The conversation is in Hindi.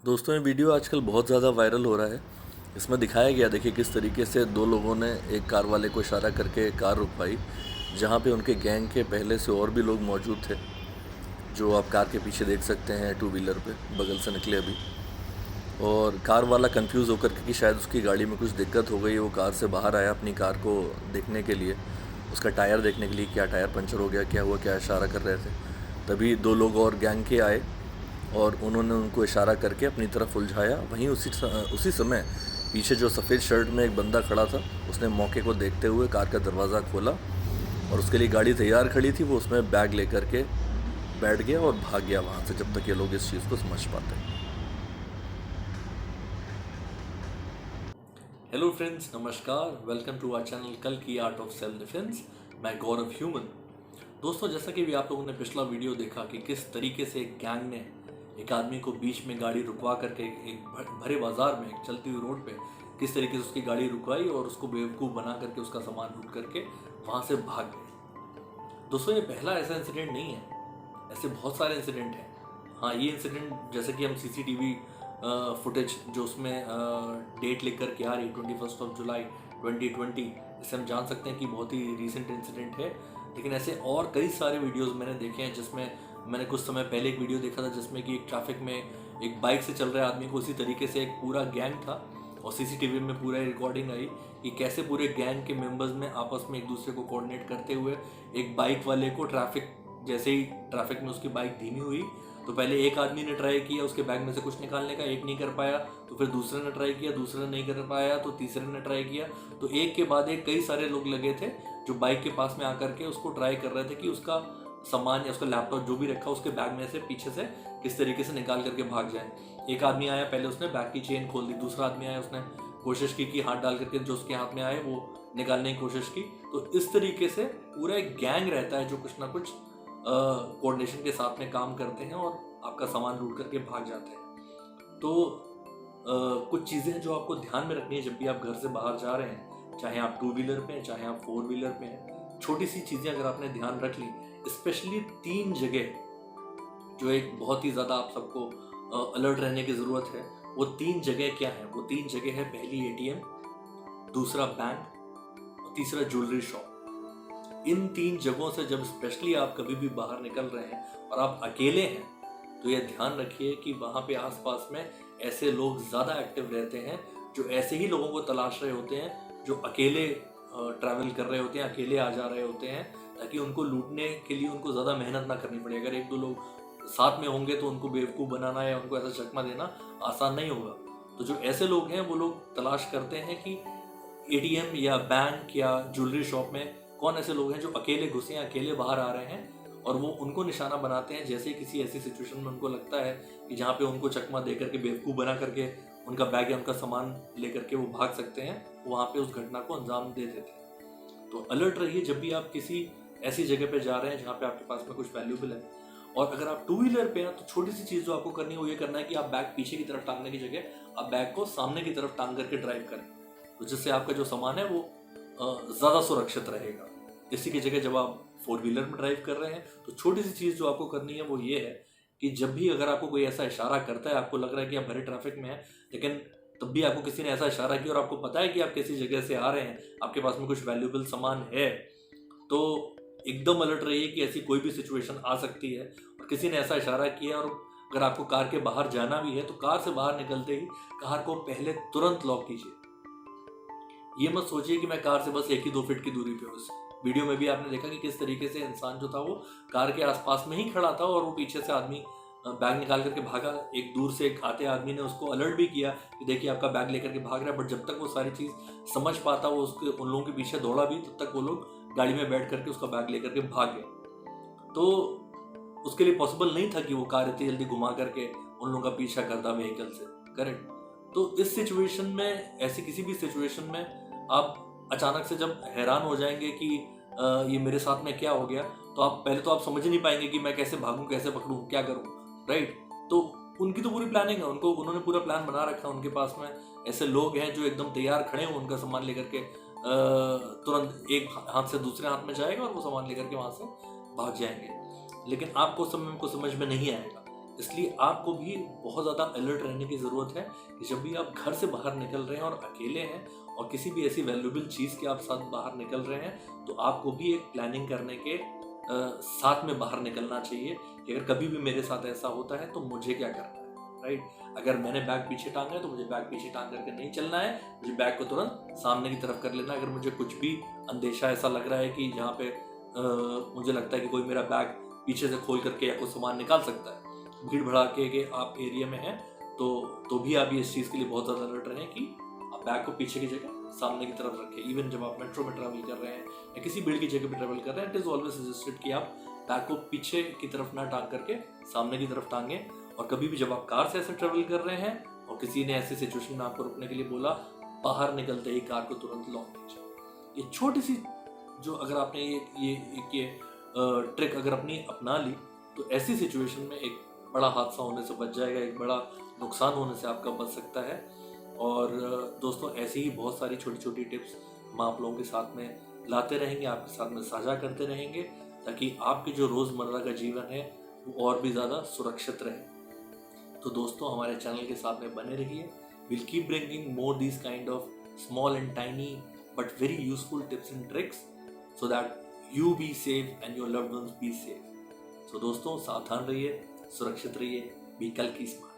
दोस्तों ये वीडियो आजकल बहुत ज़्यादा वायरल हो रहा है। इसमें दिखाया गया, देखिए किस तरीके से दो लोगों ने एक कार वाले को इशारा करके कार रुकवाई, जहाँ पे उनके गैंग के पहले से और भी लोग मौजूद थे, जो आप कार के पीछे देख सकते हैं टू व्हीलर पे बगल से निकले अभी। और कार वाला कंफ्यूज होकर के कि शायद उसकी गाड़ी में कुछ दिक्कत हो गई, वो कार से बाहर आया अपनी कार को देखने के लिए, उसका टायर देखने के लिए, क्या टायर पंचर हो गया, क्या हुआ, क्या इशारा कर रहे थे। तभी दो लोग और गैंग के आए और उन्होंने उनको इशारा करके अपनी तरफ उलझाया। वहीं उसी समय पीछे जो सफ़ेद शर्ट में एक बंदा खड़ा था, उसने मौके को देखते हुए कार का दरवाज़ा खोला और उसके लिए गाड़ी तैयार खड़ी थी, वो उसमें बैग लेकर के बैठ गया और भाग गया वहाँ से, जब तक ये लोग इस चीज़ को समझ पाते। हेलो फ्रेंड्स, नमस्कार, वेलकम टू आवर चैनल कल की आर्ट ऑफ सेल्फ डिफेंस। मैं गौरव ह्यूमन। दोस्तों, जैसा कि भी आप लोगों ने पिछला वीडियो देखा कि किस तरीके से एक गैंग ने एक आदमी को बीच में गाड़ी रुकवा करके एक भरे बाजार में, एक चलती हुई रोड पे किस तरीके से उसकी गाड़ी रुकवाई और उसको बेवकूफ़ बना करके उसका सामान लूट करके वहाँ से भाग गए। दोस्तों, ये पहला ऐसा इंसिडेंट नहीं है, ऐसे बहुत सारे इंसिडेंट हैं। हाँ, ये इंसिडेंट जैसे कि हम सीसीटीवी फुटेज जो उसमें डेट लिख करके आ रही 21 जुलाई 2020, इससे हम जान सकते हैं कि बहुत ही रीसेंट इंसिडेंट है। लेकिन ऐसे और कई सारे वीडियोस मैंने देखे हैं, जिसमें मैंने कुछ समय पहले एक वीडियो देखा था जिसमें कि एक ट्रैफिक में एक बाइक से चल रहे आदमी को उसी तरीके से एक पूरा गैंग था और सीसीटीवी में पूरा रिकॉर्डिंग आई कि कैसे पूरे गैंग के मेंबर्स में आपस में एक दूसरे को कोऑर्डिनेट करते हुए एक बाइक वाले को जैसे ही ट्रैफिक में उसकी बाइक धीमी हुई तो पहले एक आदमी ने ट्राई किया उसके बैग में से कुछ निकालने का, एक नहीं कर पाया, तो फिर दूसरे ने ट्राई किया, दूसरे नहीं कर पाया, तो तीसरे ने ट्राई किया, तो एक के बाद एक कई सारे लोग लगे थे जो बाइक के पास में आकर के उसको ट्राई कर रहे थे कि उसका सामान या उसका लैपटॉप जो भी रखा उसके बैग में से पीछे से किस तरीके से निकाल करके भाग जाए। एक आदमी आया, पहले उसने बैग की चेन खोल दी, दूसरा आदमी आया, उसने कोशिश की कि हाथ डाल करके जो उसके हाथ में आए वो निकालने की कोशिश की। तो इस तरीके से पूरा एक गैंग रहता है जो कुछ ना कुछ कोऑर्डिनेशन के साथ में काम करते हैं और आपका सामान लूट करके भाग जाते हैं। तो कुछ चीज़ें जो आपको ध्यान में रखनी है जब भी आप घर से बाहर जा रहे हैं, चाहे आप टू व्हीलर पे हैं, चाहे आप फोर व्हीलर पे हैं। छोटी सी चीज़ें अगर आपने ध्यान रख ली, स्पेशली 3 जगह जो एक बहुत ही ज़्यादा आप सबको अलर्ट रहने की ज़रूरत है, वो 3 जगह क्या है? वो 3 जगह है, पहली एटीएम, दूसरा बैंक और तीसरा ज्वेलरी शॉप। इन 3 जगहों से जब स्पेशली आप कभी भी बाहर निकल रहे हैं और आप अकेले हैं, तो यह ध्यान रखिए कि वहाँ पे आसपास में ऐसे लोग ज़्यादा एक्टिव रहते हैं जो ऐसे ही लोगों को तलाश रहे होते हैं जो अकेले ट्रैवल कर रहे होते हैं, अकेले आ जा रहे होते हैं, ताकि उनको लूटने के लिए उनको ज़्यादा मेहनत ना करनी पड़े। अगर एक दो लोग साथ में होंगे तो उनको बेवकूफ़ बनाना या उनको ऐसा चकमा देना आसान नहीं होगा। तो जो ऐसे लोग हैं वो लोग तलाश करते हैं कि एटीएम या बैंक या ज्वेलरी शॉप में कौन ऐसे लोग हैं जो अकेले घुसे हैं, अकेले बाहर आ रहे हैं, और वो उनको निशाना बनाते हैं। जैसे किसी ऐसी सिचुएशन में उनको लगता है कि जहाँ पे उनको चकमा दे करके, बेवकूफ़ बना करके उनका बैग या उनका सामान लेकर के वो भाग सकते हैं, वहाँ पे उस घटना को अंजाम दे देते हैं। तो अलर्ट रहिए जब भी आप किसी ऐसी जगह पे जा रहे हैं जहाँ पे आपके पास में कुछ वैल्यूबल है। और अगर आप टू व्हीलर पे हैं तो छोटी सी चीज़ जो आपको करनी है वो ये करना है कि आप बैग पीछे की तरफ टांगने की जगह आप बैग को सामने की तरफ टांग करके ड्राइव करें, तो जिससे आपका जो सामान है वो ज़्यादा सुरक्षित रहेगा। इसी की जगह जब आप फोर व्हीलर में ड्राइव कर रहे हैं तो छोटी सी चीज़ जो आपको करनी है वो ये है कि जब भी अगर आपको कोई ऐसा इशारा करता है, आपको लग रहा है कि आप भरे ट्रैफिक में हैं, लेकिन तब भी आपको किसी ने ऐसा इशारा किया और आपको पता है कि आप किसी जगह से आ रहे हैं, आपके पास में कुछ वैल्यूबल सामान है, तो एकदम अलर्ट रहिए कि ऐसी कोई भी सिचुएशन आ सकती है। और किसी ने ऐसा इशारा किया और अगर आपको कार के बाहर जाना भी है तो कार से बाहर निकलते ही कार को पहले तुरंत लॉक कीजिए। ये मत सोचिए कि मैं कार से बस 1 ही 2 फीट की दूरी पे हूँ। वीडियो में भी आपने देखा कि किस तरीके से इंसान जो था वो कार के आसपास में ही खड़ा था और वो पीछे से आदमी बैग निकाल करके भागा। एक दूर से एक आते आदमी ने उसको अलर्ट भी किया कि देखिए आपका बैग लेकर के भाग रहा है, बट जब तक वो सारी चीज़ समझ पाता वो उसके उन लोगों के पीछे दौड़ा भी, तब तक वो लोग गाड़ी में बैठ करके उसका बैग लेकर के भाग गए। तो उसके लिए पॉसिबल नहीं था कि वो कार इतनी जल्दी घुमा करके उन लोगों का पीछा करता व्हीकल से, करेक्ट। तो इस सिचुएशन में, ऐसी किसी भी सिचुएशन में आप अचानक से जब हैरान हो जाएंगे कि ये मेरे साथ में क्या हो गया, तो आप पहले तो आप समझ ही नहीं पाएंगे कि मैं कैसे भागूं, कैसे पकड़ूं, क्या करूं, राइट। तो उनकी तो पूरी प्लानिंग है, उन्होंने पूरा प्लान बना रखा है। उनके पास में ऐसे लोग हैं जो एकदम तैयार खड़े हैं, उनका सामान लेकर के तुरंत एक हाथ से दूसरे हाथ में जाएगा और वो सामान लेकर के वहां से भाग जाएंगे। लेकिन आपको समय को समझ में नहीं आएगा इसलिए आपको भी बहुत ज़्यादा अलर्ट रहने की ज़रूरत है कि जब भी आप घर से बाहर निकल रहे हैं और अकेले हैं और किसी भी ऐसी वैल्यूएबल चीज़ के आप साथ बाहर निकल रहे हैं, तो आपको भी एक प्लानिंग करने के साथ में बाहर निकलना चाहिए कि अगर कभी भी मेरे साथ ऐसा होता है तो मुझे क्या करना है, राइट। अगर मैंने बैग पीछे टांगा है तो मुझे बैग पीछे टांग करके नहीं चलना है, मुझे बैग को तुरंत सामने की तरफ कर लेना है। अगर मुझे कुछ भी अंदेशा ऐसा लग रहा है कि जहाँ पे मुझे लगता है कि कोई मेरा बैग पीछे से खोल करके या कुछ सामान निकाल सकता है, भीड़ भड़ाके के आप एरिया में हैं, तो भी आप ये इस चीज़ के लिए बहुत ज़्यादा अलर्ट रहें कि आप बैग को पीछे की जगह सामने की तरफ रखें। इवन जब आप मेट्रो में ट्रैवल कर रहे हैं या किसी भीड़ की जगह पे ट्रैवल कर रहे हैं, इट इज़ ऑलवेज सजेस्टेड कि आप बैग को पीछे की तरफ ना टांग करके सामने की तरफ टांगें। और कभी भी जब आप कार से ऐसे ट्रैवल कर रहे हैं और किसी ने ऐसी सिचुएशन में आपको रुकने के लिए बोला, बाहर निकलते ही कार को तुरंत लॉक कीजिए। ये छोटी सी जो अगर आपने ये ट्रिक अगर अपनी अपना ली तो ऐसी सिचुएशन में एक बड़ा हादसा होने से बच जाएगा, एक बड़ा नुकसान होने से आपका बच सकता है। और दोस्तों, ऐसी ही बहुत सारी छोटी छोटी टिप्स हम आप लोगों के साथ में लाते रहेंगे, आपके साथ में साझा करते रहेंगे, ताकि आपके जो रोज़मर्रा का जीवन है वो और भी ज़्यादा सुरक्षित रहे। तो दोस्तों, हमारे चैनल के साथ में बने रहिए। Will keep bringing more this kind of small and tiny but very useful tips and tricks so that you be safe and your loved ones be safe. तो दोस्तों, सावधान रहिए, सुरक्षित रहिए, बी कल की स्मार्ट।